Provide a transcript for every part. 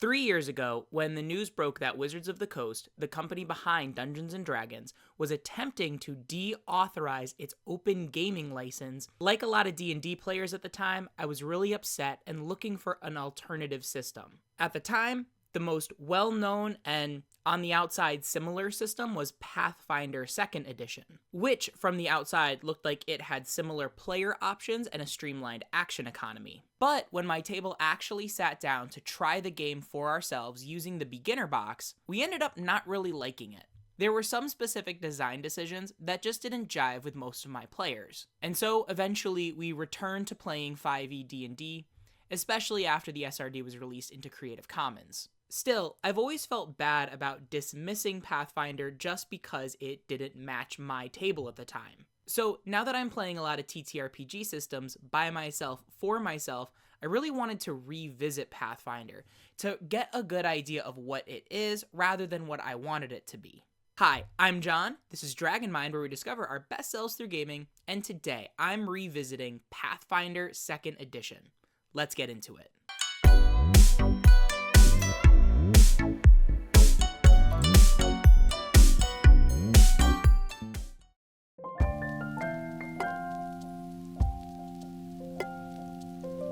3 years ago, when the news broke that Wizards of the Coast, the company behind Dungeons & Dragons, was attempting to deauthorize its open gaming license, like a lot of D&D players at the time, I was really upset and looking for an alternative system. At the time, the most well-known and on the outside similar system was Pathfinder Second Edition, which from the outside looked like it had similar player options and a streamlined action economy. But when my table actually sat down to try the game for ourselves using the beginner box, we ended up not really liking it. There were some specific design decisions that just didn't jive with most of my players. And so eventually we returned to playing 5e D&D, especially after the SRD was released into Creative Commons. Still, I've always felt bad about dismissing Pathfinder just because it didn't match my table at the time. So now that I'm playing a lot of TTRPG systems by myself, for myself, I really wanted to revisit Pathfinder to get a good idea of what it is rather than what I wanted it to be. Hi, I'm John. This is Dragon Mind, where we discover our best selves through gaming, and today I'm revisiting Pathfinder Second Edition. Let's get into it.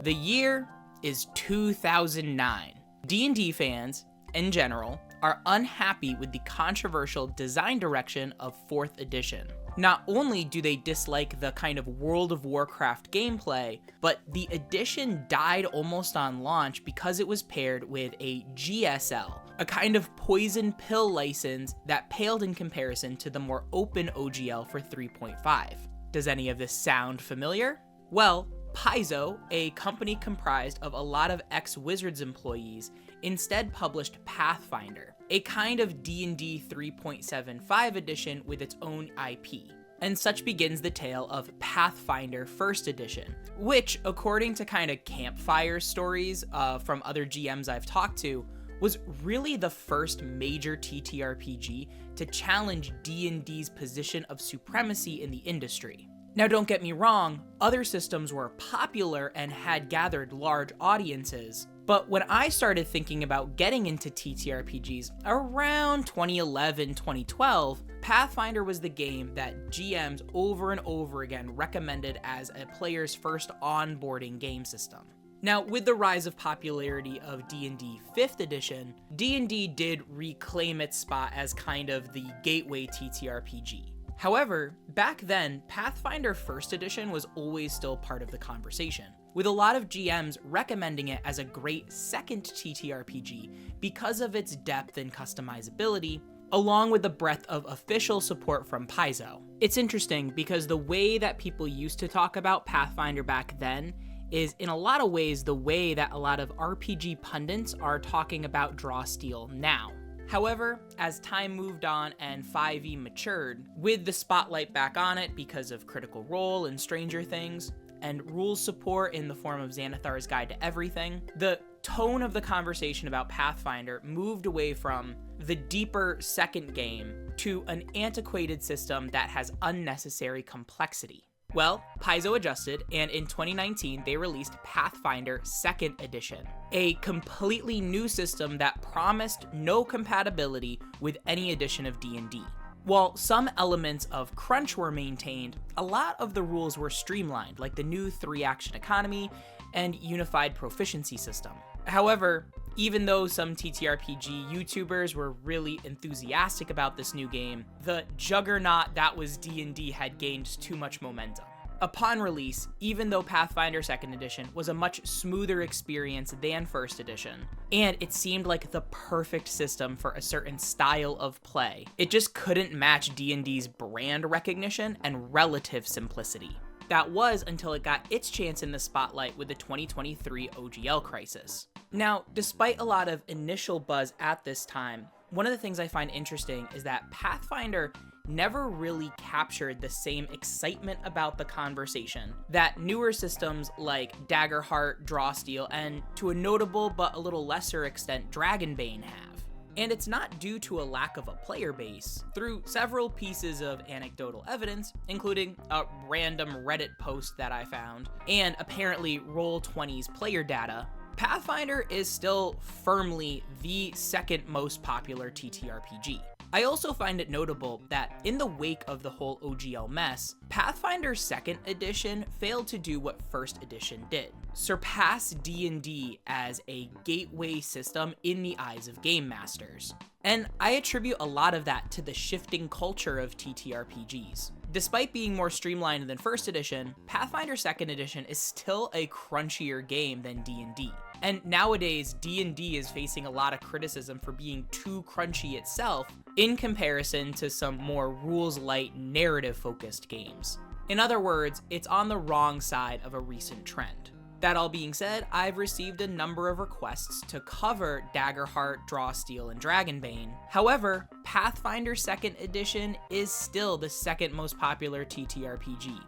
The year is 2009. D&D fans, in general, are unhappy with the controversial design direction of 4th edition. Not only do they dislike the kind of World of Warcraft gameplay, but the edition died almost on launch because it was paired with a GSL, a kind of poison pill license that paled in comparison to the more open OGL for 3.5. Does any of this sound familiar? Well, Paizo, a company comprised of a lot of ex-Wizards employees, instead published Pathfinder, a kind of D&D 3.75 edition with its own IP. And such begins the tale of Pathfinder First Edition, which, according to kind of campfire stories from other GMs I've talked to, was really the first major TTRPG to challenge D&D's position of supremacy in the industry. Now don't get me wrong, other systems were popular and had gathered large audiences, but when I started thinking about getting into TTRPGs around 2011-2012, Pathfinder was the game that GMs over and over again recommended as a player's first onboarding game system. Now, with the rise of popularity of D&D 5th edition, D&D did reclaim its spot as kind of the gateway TTRPG. However, back then, Pathfinder First Edition was always still part of the conversation, with a lot of GMs recommending it as a great second TTRPG because of its depth and customizability, along with the breadth of official support from Paizo. It's interesting because the way that people used to talk about Pathfinder back then is in a lot of ways the way that a lot of RPG pundits are talking about Drawsteel now. However, as time moved on and 5e matured, with the spotlight back on it because of Critical Role and Stranger Things, and rules support in the form of Xanathar's Guide to Everything, the tone of the conversation about Pathfinder moved away from the deeper second game to an antiquated system that has unnecessary complexity. Well, Paizo adjusted, and in 2019, they released Pathfinder Second Edition, a completely new system that promised no compatibility with any edition of D&D. While some elements of crunch were maintained, a lot of the rules were streamlined, like the new 3-action economy and unified proficiency system. However, even though some TTRPG YouTubers were really enthusiastic about this new game, the juggernaut that was D&D had gained too much momentum. Upon release, even though Pathfinder 2nd Edition was a much smoother experience than 1st Edition, and it seemed like the perfect system for a certain style of play, it just couldn't match D&D's brand recognition and relative simplicity. That was until it got its chance in the spotlight with the 2023 OGL crisis. Now, despite a lot of initial buzz at this time, one of the things I find interesting is that Pathfinder never really captured the same excitement about the conversation that newer systems like Daggerheart, Drawsteel, and to a notable but a little lesser extent, Dragonbane have. And it's not due to a lack of a player base. Through several pieces of anecdotal evidence, including a random Reddit post that I found, and apparently Roll20's player data, Pathfinder is still firmly the second most popular TTRPG. I also find it notable that in the wake of the whole OGL mess, Pathfinder Second Edition failed to do what First Edition did: surpass D&D as a gateway system in the eyes of game masters. And I attribute a lot of that to the shifting culture of TTRPGs. Despite being more streamlined than First Edition, Pathfinder Second Edition is still a crunchier game than D&D. And nowadays, D&D is facing a lot of criticism for being too crunchy itself in comparison to some more rules-light, narrative-focused games. In other words, it's on the wrong side of a recent trend. That all being said, I've received a number of requests to cover Daggerheart, Drawsteel, and Dragonbane. However, Pathfinder Second Edition is still the second most popular TTRPG,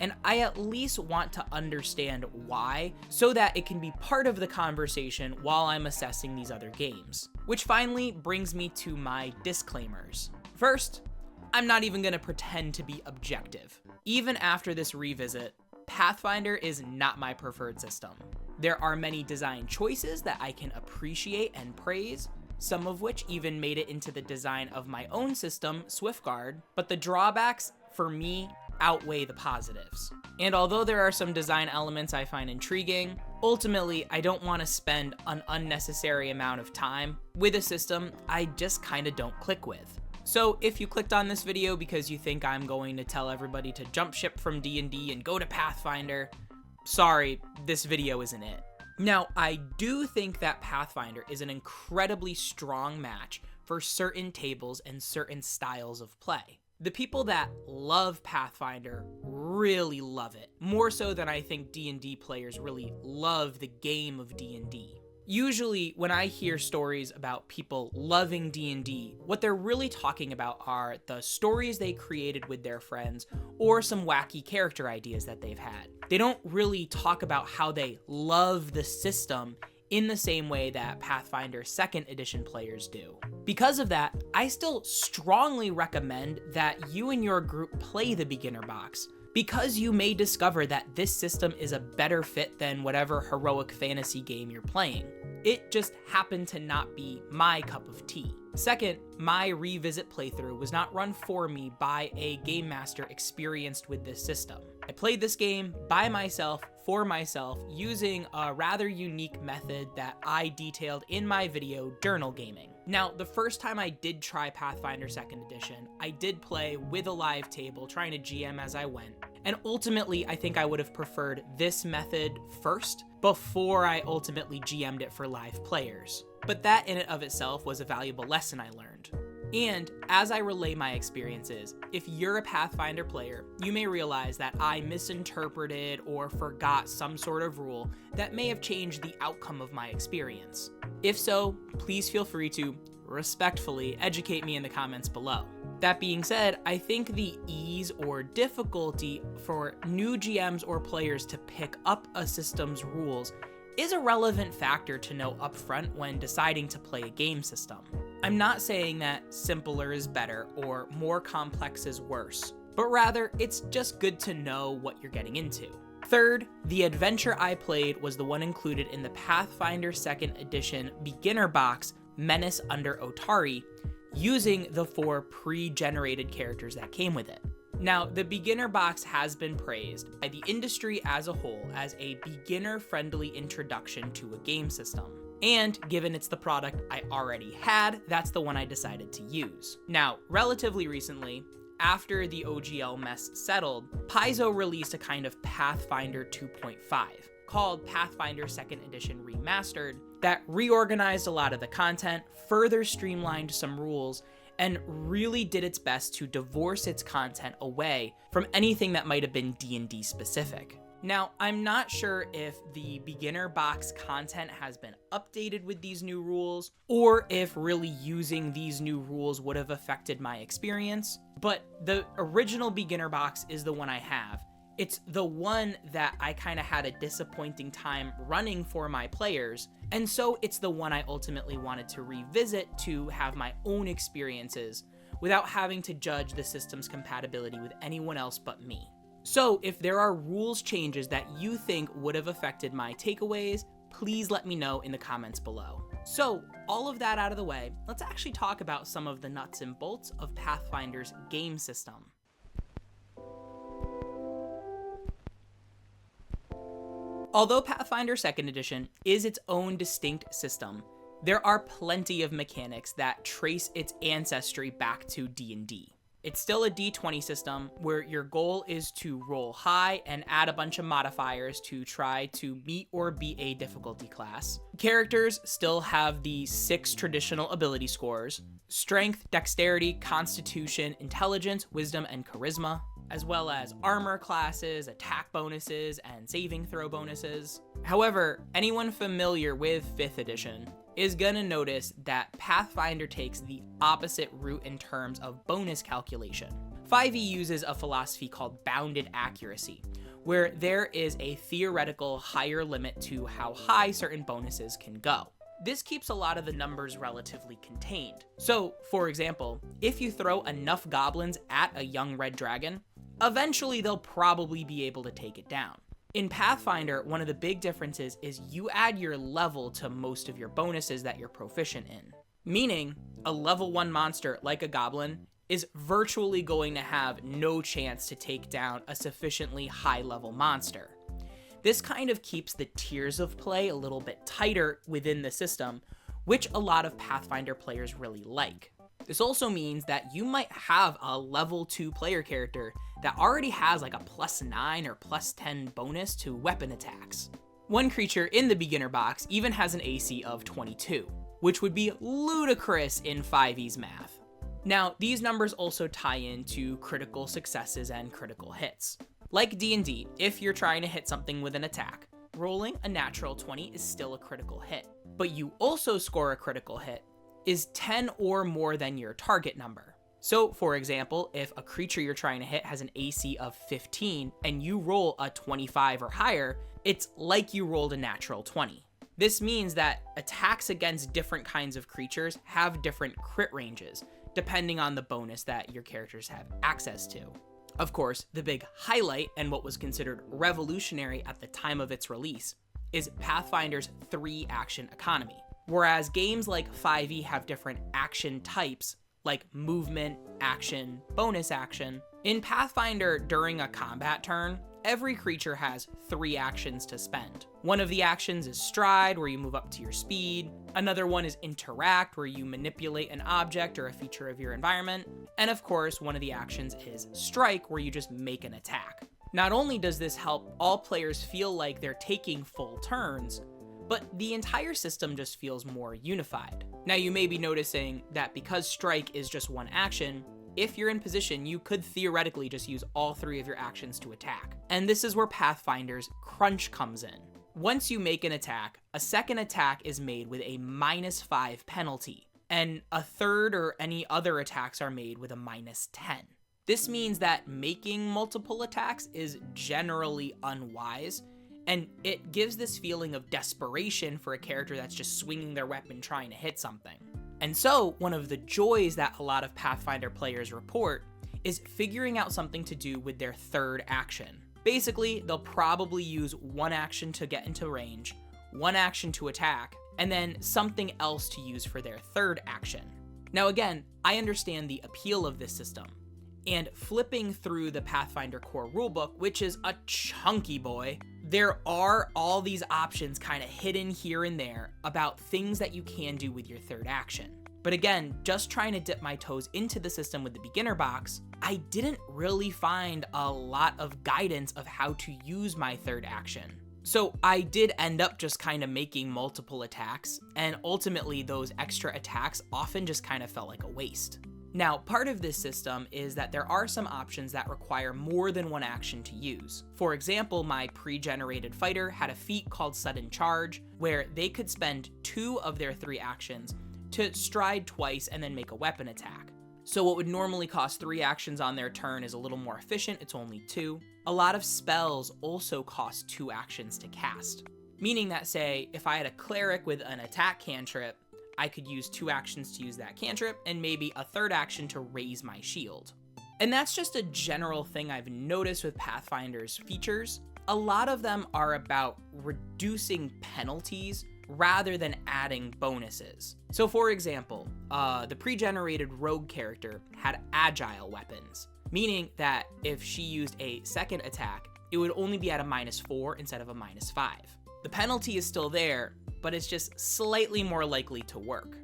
and I at least want to understand why, so that it can be part of the conversation while I'm assessing these other games. Which finally brings me to my disclaimers. First, I'm not even going to pretend to be objective. Even after this revisit, Pathfinder is not my preferred system. There are many design choices that I can appreciate and praise, some of which even made it into the design of my own system, Swiftguard, but the drawbacks, for me, outweigh the positives. And although there are some design elements I find intriguing, ultimately I don't want to spend an unnecessary amount of time with a system I just kinda don't click with. So if you clicked on this video because you think I'm going to tell everybody to jump ship from D&D and go to Pathfinder, sorry, this video isn't it. Now, I do think that Pathfinder is an incredibly strong match for certain tables and certain styles of play. The people that love Pathfinder really love it, more so than I think D&D players really love the game of D&D. Usually, when I hear stories about people loving D&D, what they're really talking about are the stories they created with their friends or some wacky character ideas that they've had. They don't really talk about how they love the system in the same way that Pathfinder Second Edition players do. Because of that, I still strongly recommend that you and your group play the beginner box, because you may discover that this system is a better fit than whatever heroic fantasy game you're playing. It just happened to not be my cup of tea. Second, my revisit playthrough was not run for me by a game master experienced with this system. I played this game by myself, for myself, using a rather unique method that I detailed in my video, Journal Gaming. Now, the first time I did try Pathfinder Second Edition, I did play with a live table, trying to GM as I went, and ultimately I think I would have preferred this method first, before I ultimately GM'd it for live players. But that in and of itself was a valuable lesson I learned. And as I relay my experiences, if you're a Pathfinder player, you may realize that I misinterpreted or forgot some sort of rule that may have changed the outcome of my experience. If so, please feel free to respectfully educate me in the comments below. That being said, I think the ease or difficulty for new GMs or players to pick up a system's rules is a relevant factor to know upfront when deciding to play a game system. I'm not saying that simpler is better or more complex is worse, but rather it's just good to know what you're getting into. Third, the adventure I played was the one included in the Pathfinder Second Edition beginner box, Menace Under Otari, using the 4 pre-generated characters that came with it. Now, the beginner box has been praised by the industry as a whole as a beginner-friendly introduction to a game system. And given it's the product I already had, that's the one I decided to use. Now, relatively recently, after the OGL mess settled, Paizo released a kind of Pathfinder 2.5 called Pathfinder Second Edition Remastered that reorganized a lot of the content, further streamlined some rules, and really did its best to divorce its content away from anything that might have been D&D specific. Now, I'm not sure if the beginner box content has been updated with these new rules, or if really using these new rules would have affected my experience, but the original beginner box is the one I have. It's the one that I kind of had a disappointing time running for my players, and so it's the one I ultimately wanted to revisit to have my own experiences without having to judge the system's compatibility with anyone else but me. So if there are rules changes that you think would have affected my takeaways, please let me know in the comments below. So, all of that out of the way, let's actually talk about some of the nuts and bolts of Pathfinder's game system. Although Pathfinder Second Edition is its own distinct system, there are plenty of mechanics that trace its ancestry back to D&D. It's still a D20 system where your goal is to roll high and add a bunch of modifiers to try to meet or beat a difficulty class. Characters still have the 6 traditional ability scores: strength, dexterity, constitution, intelligence, wisdom, and charisma, as well as armor classes, attack bonuses, and saving throw bonuses. However, anyone familiar with 5th edition is gonna notice that Pathfinder takes the opposite route in terms of bonus calculation. 5e uses a philosophy called bounded accuracy, where there is a theoretical higher limit to how high certain bonuses can go. This keeps a lot of the numbers relatively contained. So, for example, if you throw enough goblins at a young red dragon, eventually they'll probably be able to take it down. In Pathfinder, one of the big differences is you add your level to most of your bonuses that you're proficient in. Meaning, a level 1 monster like a goblin is virtually going to have no chance to take down a sufficiently high level monster. This kind of keeps the tiers of play a little bit tighter within the system, which a lot of Pathfinder players really like. This also means that you might have a level 2 player character that already has like a +9 or +10 bonus to weapon attacks. One creature in the beginner box even has an AC of 22, which would be ludicrous in 5e's math. Now, these numbers also tie into critical successes and critical hits. Like D&D, if you're trying to hit something with an attack, rolling a natural 20 is still a critical hit, but you also score a critical hit is 10 or more than your target number. So, for example, if a creature you're trying to hit has an AC of 15 and you roll a 25 or higher, it's like you rolled a natural 20. This means that attacks against different kinds of creatures have different crit ranges, depending on the bonus that your characters have access to. Of course, the big highlight and what was considered revolutionary at the time of its release is Pathfinder's 3-action economy. Whereas games like 5e have different action types, like movement, action, bonus action, in Pathfinder, during a combat turn, every creature has 3 actions to spend. One of the actions is stride, where you move up to your speed. Another one is interact, where you manipulate an object or a feature of your environment. And of course, one of the actions is strike, where you just make an attack. Not only does this help all players feel like they're taking full turns, but the entire system just feels more unified. Now, you may be noticing that because strike is just one action, if you're in position, you could theoretically just use all 3 of your actions to attack. And this is where Pathfinder's crunch comes in. Once you make an attack, a second attack is made with a -5 penalty, and a third or any other attacks are made with a -10. This means that making multiple attacks is generally unwise, and it gives this feeling of desperation for a character that's just swinging their weapon trying to hit something. And so, one of the joys that a lot of Pathfinder players report is figuring out something to do with their 3rd action. Basically, they'll probably use 1 action to get into range, 1 action to attack, and then something else to use for their 3rd action. Now again, I understand the appeal of this system, and flipping through the Pathfinder core rulebook, which is a chunky boy, there are all these options kind of hidden here and there about things that you can do with your 3rd action. But again, just trying to dip my toes into the system with the beginner box, I didn't really find a lot of guidance of how to use my 3rd action. So I did end up just kind of making multiple attacks, and ultimately those extra attacks often just kind of felt like a waste. Now, part of this system is that there are some options that require more than 1 action to use. For example, my pre-generated fighter had a feat called Sudden Charge, where they could spend 2 of their 3 actions to stride twice and then make a weapon attack. So what would normally cost 3 actions on their turn is a little more efficient, it's only 2. A lot of spells also cost 2 actions to cast, meaning that, say, if I had a cleric with an attack cantrip, I could use 2 actions to use that cantrip, and maybe a 3rd action to raise my shield. And that's just a general thing I've noticed with Pathfinder's features. a lot of them are about reducing penalties rather than adding bonuses. So for example, the pre-generated rogue character had agile weapons, meaning that if she used a second attack, it would only be at a -4 instead of a -5. The penalty is still there, but it's just slightly more likely to work.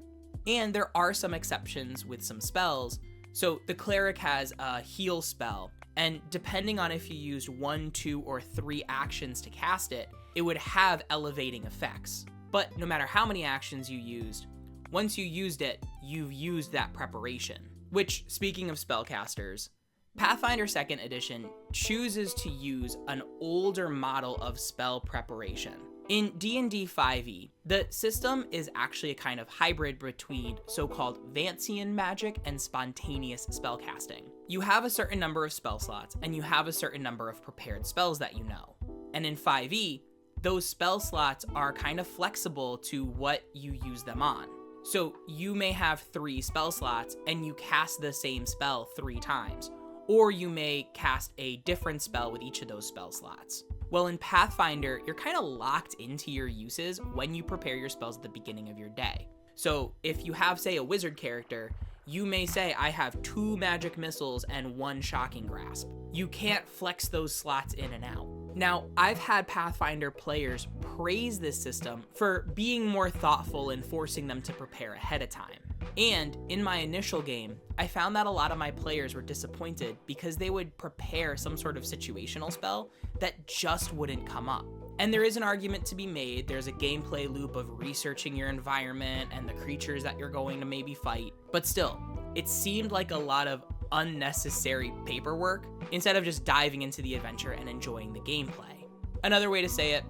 And there are some exceptions with some spells. So the cleric has a heal spell, and depending on if you used 1, 2, or 3 actions to cast it, it would have elevating effects. But no matter how many actions you used, once you used it, you've used that preparation. Which, speaking of spellcasters, Pathfinder Second Edition chooses to use an older model of spell preparation. In D&D 5e, the system is actually a kind of hybrid between so-called Vancian magic and spontaneous spellcasting. You have a certain number of spell slots, and you have a certain number of prepared spells that you know. And in 5e, those spell slots are kind of flexible to what you use them on. So you may have 3 spell slots, and you cast the same spell 3 times. Or you may cast a different spell with each of those spell slots. Well, in Pathfinder, you're kind of locked into your uses when you prepare your spells at the beginning of your day. So if you have, say, a wizard character, you may say, I have 2 magic missiles and 1 shocking grasp. You can't flex those slots in and out. Now, I've had Pathfinder players praise this system for being more thoughtful and forcing them to prepare ahead of time. And in my initial game, I found that a lot of my players were disappointed because they would prepare some sort of situational spell that just wouldn't come up. And there is an argument to be made. There's a gameplay loop of researching your environment and the creatures that you're going to maybe fight. But still, it seemed like a lot of unnecessary paperwork instead of just diving into the adventure and enjoying the gameplay. Another way to say it,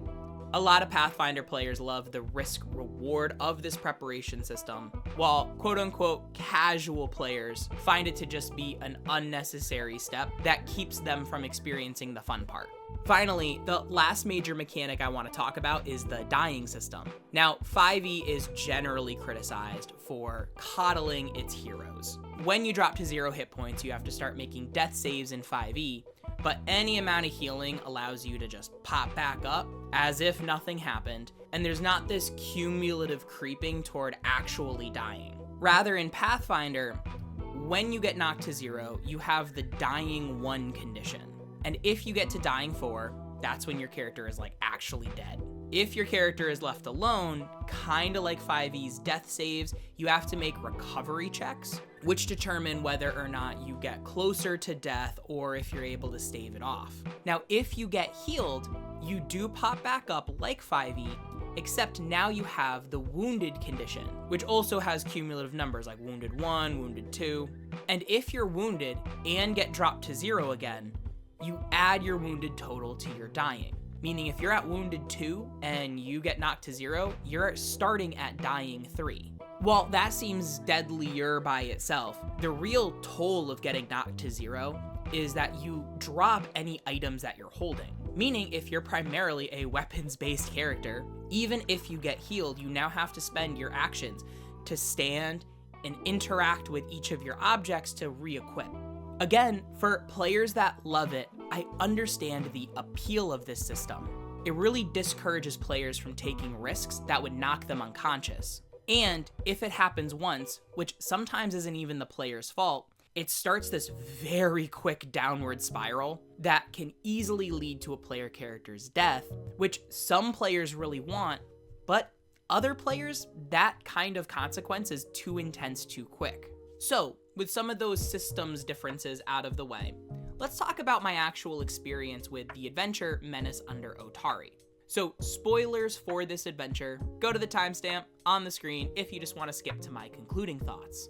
a lot of Pathfinder players love the risk-reward of this preparation system, while quote-unquote casual players find it to just be an unnecessary step that keeps them from experiencing the fun part. Finally, the last major mechanic I want to talk about is the dying system. Now, 5e is generally criticized for coddling its heroes. When you drop to 0 hit points, you have to start making death saves in 5e, but any amount of healing allows you to just pop back up as if nothing happened, and there's not this cumulative creeping toward actually dying. Rather, in Pathfinder, when you get knocked to 0, you have the dying 1 condition. And if you get to dying 4, that's when your character is like actually dead. If your character is left alone, kinda like 5e's death saves, you have to make recovery checks, which determine whether or not you get closer to death or if you're able to stave it off. Now, if you get healed, you do pop back up like 5e, except now you have the wounded condition, which also has cumulative numbers like wounded 1, wounded 2. And if you're wounded and get dropped to 0 again, you add your wounded total to your dying. Meaning if you're at wounded 2 and you get knocked to 0, you're starting at dying 3. While that seems deadlier by itself, the real toll of getting knocked to 0 is that you drop any items that you're holding. Meaning if you're primarily a weapons-based character, even if you get healed, you now have to spend your actions to stand and interact with each of your objects to re-equip. Again, for players that love it, I understand the appeal of this system. It really discourages players from taking risks that would knock them unconscious. And if it happens once, which sometimes isn't even the player's fault, it starts this very quick downward spiral that can easily lead to a player character's death, which some players really want, but other players, that kind of consequence is too intense too quick. So, with some of those systems differences out of the way, let's talk about my actual experience with the adventure Menace Under Otari. So, spoilers for this adventure, go to the timestamp on the screen if you just want to skip to my concluding thoughts.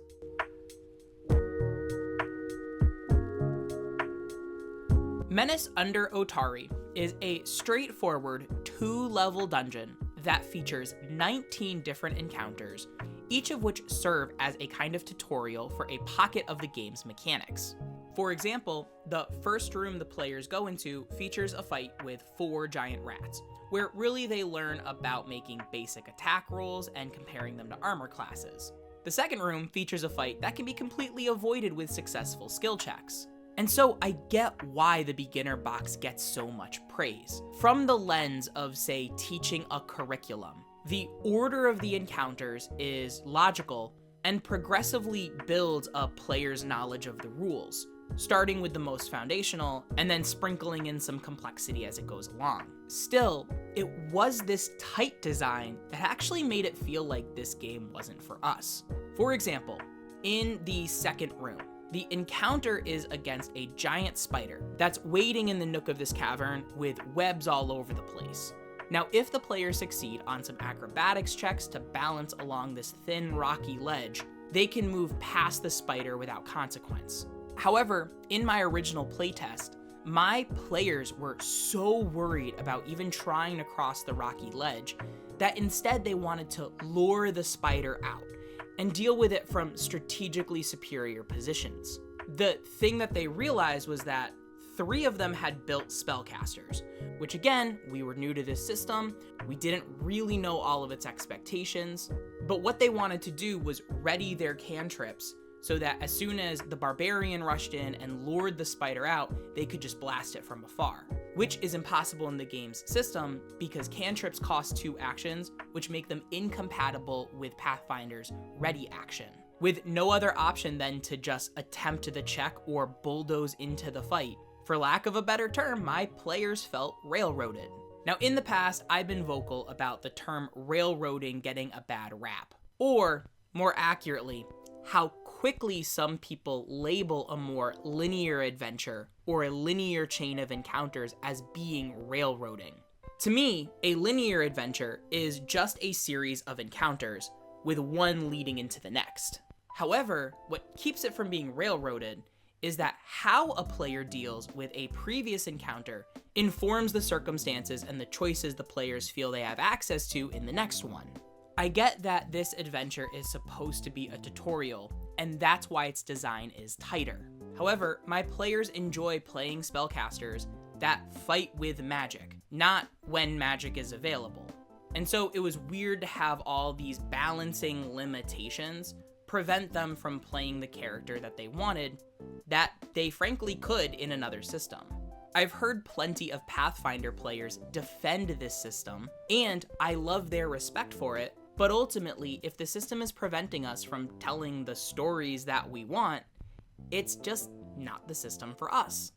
Menace Under Otari is a straightforward 2-level dungeon that features 19 different encounters, each of which serve as a kind of tutorial for a pocket of the game's mechanics. For example, the first room the players go into features a fight with 4 giant rats, where really they learn about making basic attack rolls and comparing them to armor classes. The second room features a fight that can be completely avoided with successful skill checks. And so I get why the beginner box gets so much praise. From the lens of, say, teaching a curriculum, the order of the encounters is logical and progressively builds a player's knowledge of the rules, starting with the most foundational and then sprinkling in some complexity as it goes along. Still, it was this tight design that actually made it feel like this game wasn't for us. For example, in the second room, the encounter is against a giant spider that's waiting in the nook of this cavern with webs all over the place. Now, if the players succeed on some acrobatics checks to balance along this thin, rocky ledge, they can move past the spider without consequence. However, in my original playtest, my players were so worried about even trying to cross the rocky ledge that instead they wanted to lure the spider out and deal with it from strategically superior positions. The thing that they realized was that 3 of them had built spellcasters, which again, we were new to this system, we didn't really know all of its expectations, but what they wanted to do was ready their cantrips so that as soon as the barbarian rushed in and lured the spider out, they could just blast it from afar, which is impossible in the game's system because cantrips cost 2 actions, which make them incompatible with Pathfinder's ready action, with no other option than to just attempt the check or bulldoze into the fight. For lack of a better term, my players felt railroaded. Now, in the past, I've been vocal about the term railroading getting a bad rap, or more accurately, how quickly some people label a more linear adventure or a linear chain of encounters as being railroading. To me, a linear adventure is just a series of encounters with one leading into the next. However, what keeps it from being railroaded is that how a player deals with a previous encounter informs the circumstances and the choices the players feel they have access to in the next one. I get that this adventure is supposed to be a tutorial, and that's why its design is tighter. However, my players enjoy playing spellcasters that fight with magic, not when magic is available. And so it was weird to have all these balancing limitations prevent them from playing the character that they wanted, that they frankly could in another system. I've heard plenty of Pathfinder players defend this system, and I love their respect for it, but ultimately, if the system is preventing us from telling the stories that we want, it's just not the system for us.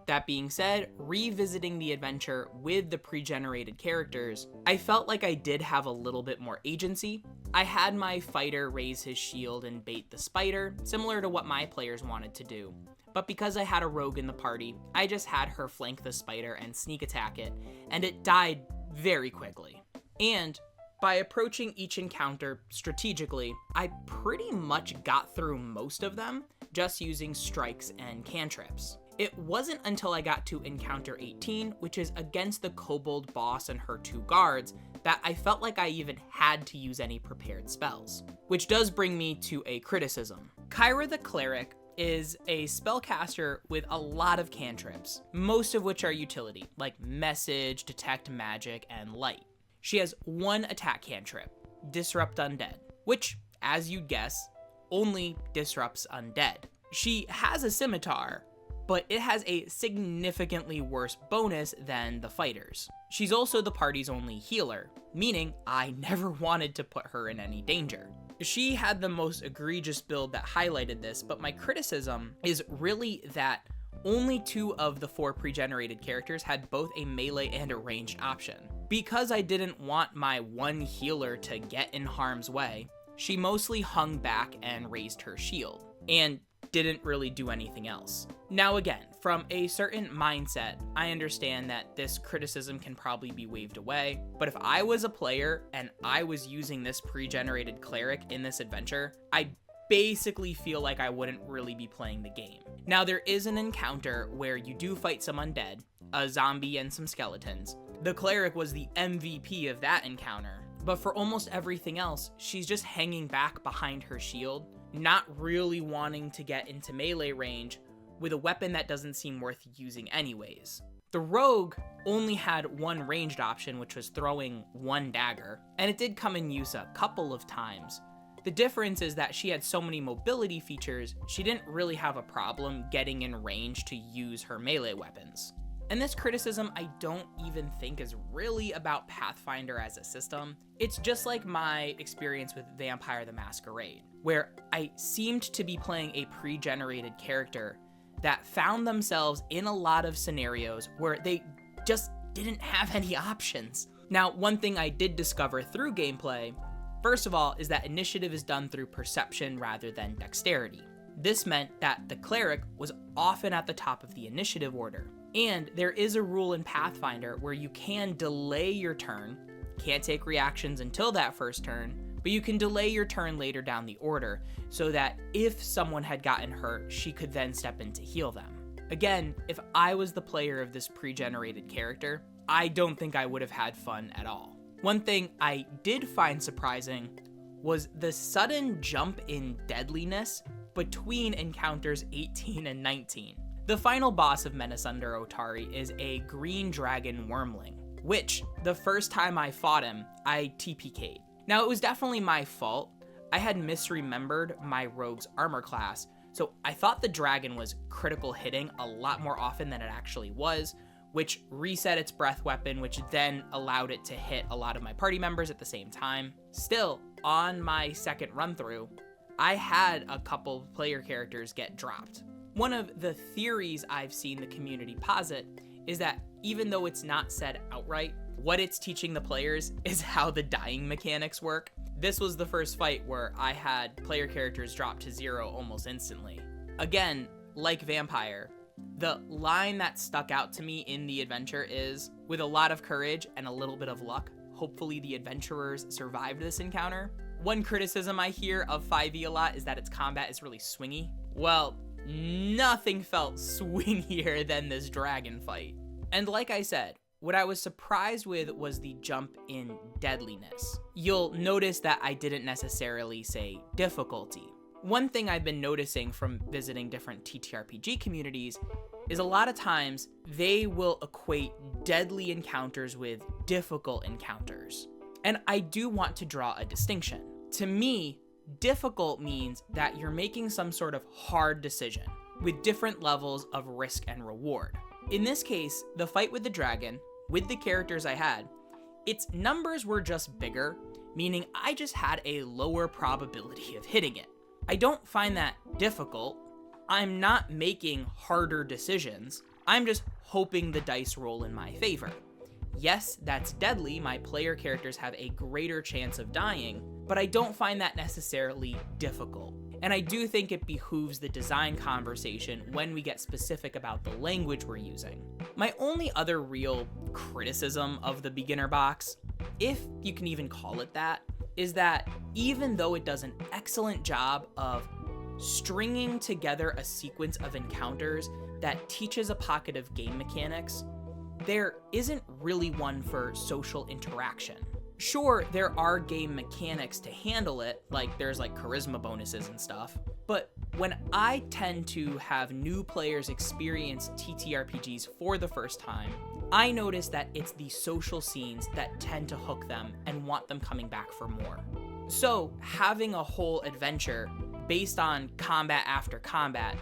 That being said, revisiting the adventure with the pre-generated characters, I felt like I did have a little bit more agency. I had my fighter raise his shield and bait the spider, similar to what my players wanted to do. But because I had a rogue in the party, I just had her flank the spider and sneak attack it, and it died very quickly. And by approaching each encounter strategically, I pretty much got through most of them just using strikes and cantrips. It wasn't until I got to encounter 18, which is against the kobold boss and her 2 guards, that I felt like I even had to use any prepared spells. Which does bring me to a criticism. Kyra the Cleric is a spellcaster with a lot of cantrips, most of which are utility, like Message, Detect Magic, and Light. She has 1 attack cantrip, Disrupt Undead, which, as you'd guess, only disrupts undead. She has a scimitar, but it has a significantly worse bonus than the fighters. She's also the party's only healer, meaning I never wanted to put her in any danger. She had the most egregious build that highlighted this, but my criticism is really that only 2 of the 4 pre-generated characters had both a melee and a ranged option. Because I didn't want my 1 healer to get in harm's way, she mostly hung back and raised her shield, and didn't really do anything else. Now again, from a certain mindset, I understand that this criticism can probably be waved away, but if I was a player and I was using this pre-generated cleric in this adventure, I basically feel like I wouldn't really be playing the game. Now there is an encounter where you do fight some undead, a zombie and some skeletons. The cleric was the MVP of that encounter, but for almost everything else, she's just hanging back behind her shield, not really wanting to get into melee range with a weapon that doesn't seem worth using anyways. The rogue only had 1 ranged option, which was throwing 1 dagger, and it did come in use a couple of times, The difference is that she had so many mobility features, she didn't really have a problem getting in range to use her melee weapons. And this criticism I don't even think is really about Pathfinder as a system. It's just like my experience with Vampire the Masquerade, where I seemed to be playing a pre-generated character that found themselves in a lot of scenarios where they just didn't have any options. Now, one thing I did discover through gameplay, first of all, is that initiative is done through perception rather than dexterity. This meant that the cleric was often at the top of the initiative order. And there is a rule in Pathfinder where you can delay your turn, can't take reactions until that first turn, but you can delay your turn later down the order so that if someone had gotten hurt, she could then step in to heal them. Again, if I was the player of this pre-generated character, I don't think I would have had fun at all. One thing I did find surprising was the sudden jump in deadliness between encounters 18 and 19. The final boss of Menace Under Otari is a green dragon wormling, which, the first time I fought him, I TPK'd. Now, it was definitely my fault. I had misremembered my rogue's armor class, so I thought the dragon was critical hitting a lot more often than it actually was, which reset its breath weapon, which then allowed it to hit a lot of my party members at the same time. Still, on my second run through, I had a couple player characters get dropped. One of the theories I've seen the community posit is that even though it's not said outright, what it's teaching the players is how the dying mechanics work. This was the first fight where I had player characters drop to 0 almost instantly. Again, like Vampire, the line that stuck out to me in the adventure is, with a lot of courage and a little bit of luck, hopefully the adventurers survived this encounter. One criticism I hear of 5e a lot is that its combat is really swingy. Well, nothing felt swingier than this dragon fight. And like I said, what I was surprised with was the jump in deadliness. You'll notice that I didn't necessarily say difficulty. One thing I've been noticing from visiting different TTRPG communities is a lot of times they will equate deadly encounters with difficult encounters. And I do want to draw a distinction. To me, difficult means that you're making some sort of hard decision with different levels of risk and reward. In this case, the fight with the dragon, with the characters I had, its numbers were just bigger, meaning I just had a lower probability of hitting it. I don't find that difficult. I'm not making harder decisions. I'm just hoping the dice roll in my favor. Yes, that's deadly. My player characters have a greater chance of dying, but I don't find that necessarily difficult. And I do think it behooves the design conversation when we get specific about the language we're using. My only other real criticism of the beginner box, if you can even call it that, is that even though it does an excellent job of stringing together a sequence of encounters that teaches a pocket of game mechanics, there isn't really one for social interaction. Sure, there are game mechanics to handle it, like there's like charisma bonuses and stuff, but when I tend to have new players experience TTRPGs for the first time, I notice that it's the social scenes that tend to hook them and want them coming back for more. So having a whole adventure based on combat after combat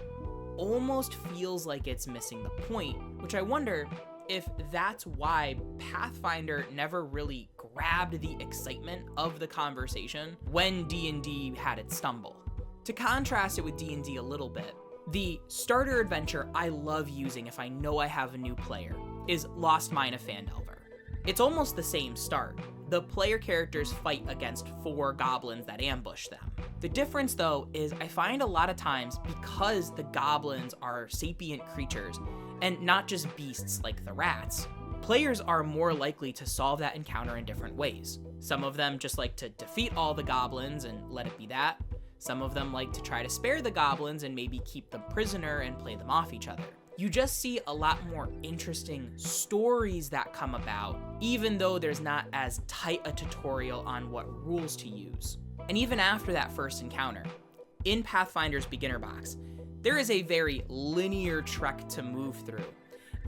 almost feels like it's missing the point, which I wonder if that's why Pathfinder never really grabbed the excitement of the conversation when D&D had its stumble. To contrast it with D&D a little bit, the starter adventure I love using if I know I have a new player is Lost Mine of Phandelver. It's almost the same start. The player characters fight against 4 goblins that ambush them. The difference though is I find a lot of times, because the goblins are sapient creatures and not just beasts like the rats, players are more likely to solve that encounter in different ways. Some of them just like to defeat all the goblins and let it be that. Some of them like to try to spare the goblins and maybe keep them prisoner and play them off each other. You just see a lot more interesting stories that come about, even though there's not as tight a tutorial on what rules to use. And even after that first encounter, in Pathfinder's beginner box, there is a very linear trek to move through.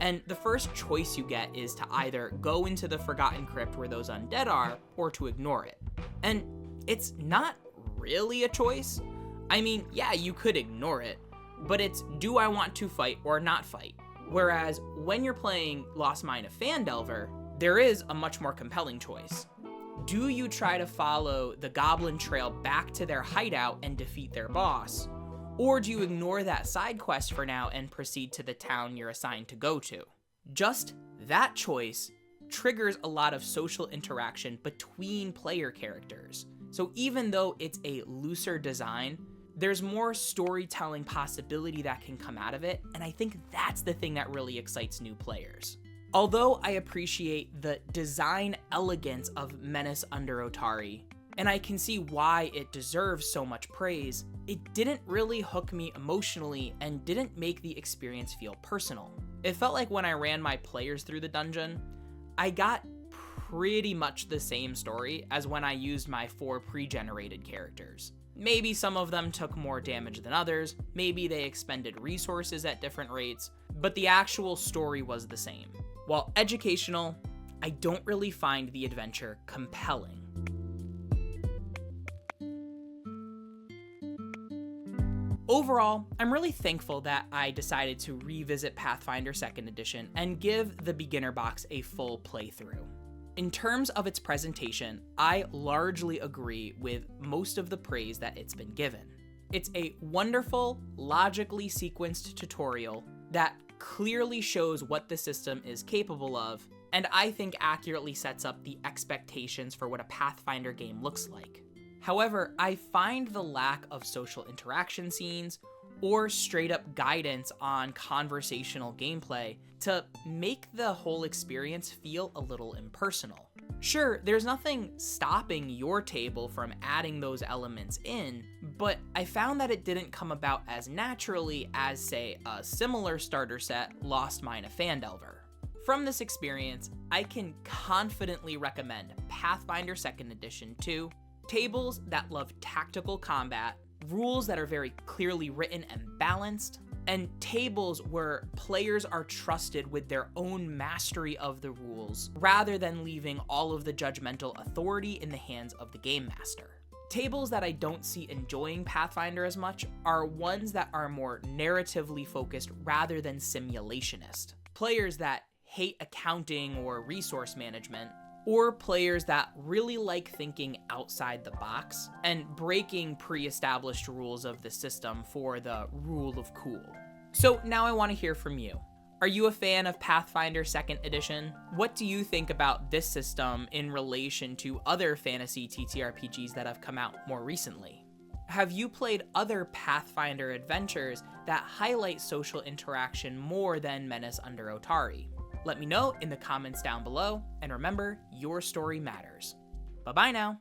And the first choice you get is to either go into the Forgotten Crypt where those undead are, or to ignore it. And it's not really a choice. I mean, yeah, you could ignore it, but it's do I want to fight or not fight? Whereas when you're playing Lost Mine of Phandelver, there is a much more compelling choice. Do you try to follow the Goblin Trail back to their hideout and defeat their boss? Or do you ignore that side quest for now and proceed to the town you're assigned to go to? Just that choice triggers a lot of social interaction between player characters. So even though it's a looser design, there's more storytelling possibility that can come out of it, and I think that's the thing that really excites new players. Although I appreciate the design elegance of Menace Under Otari, and I can see why it deserves so much praise, it didn't really hook me emotionally and didn't make the experience feel personal. It felt like when I ran my players through the dungeon, I got pretty much the same story as when I used my 4 pre-generated characters. Maybe some of them took more damage than others, maybe they expended resources at different rates, but the actual story was the same. While educational, I don't really find the adventure compelling. Overall, I'm really thankful that I decided to revisit Pathfinder Second Edition and give the beginner box a full playthrough. In terms of its presentation, I largely agree with most of the praise that it's been given. It's a wonderful, logically sequenced tutorial that clearly shows what the system is capable of, and I think accurately sets up the expectations for what a Pathfinder game looks like. However, I find the lack of social interaction scenes or straight up guidance on conversational gameplay to make the whole experience feel a little impersonal. Sure, there's nothing stopping your table from adding those elements in, but I found that it didn't come about as naturally as, say, a similar starter set, Lost Mine of Phandelver. From this experience, I can confidently recommend Pathfinder Second Edition to tables that love tactical combat, rules that are very clearly written and balanced, and tables where players are trusted with their own mastery of the rules, rather than leaving all of the judgmental authority in the hands of the game master. Tables that I don't see enjoying Pathfinder as much are ones that are more narratively focused rather than simulationist. Players that hate accounting or resource management, or players that really like thinking outside the box and breaking pre-established rules of the system for the rule of cool. So now I want to hear from you. Are you a fan of Pathfinder Second Edition? What do you think about this system in relation to other fantasy TTRPGs that have come out more recently? Have you played other Pathfinder adventures that highlight social interaction more than Menace Under Otari? Let me know in the comments down below, and remember, your story matters. Bye-bye now.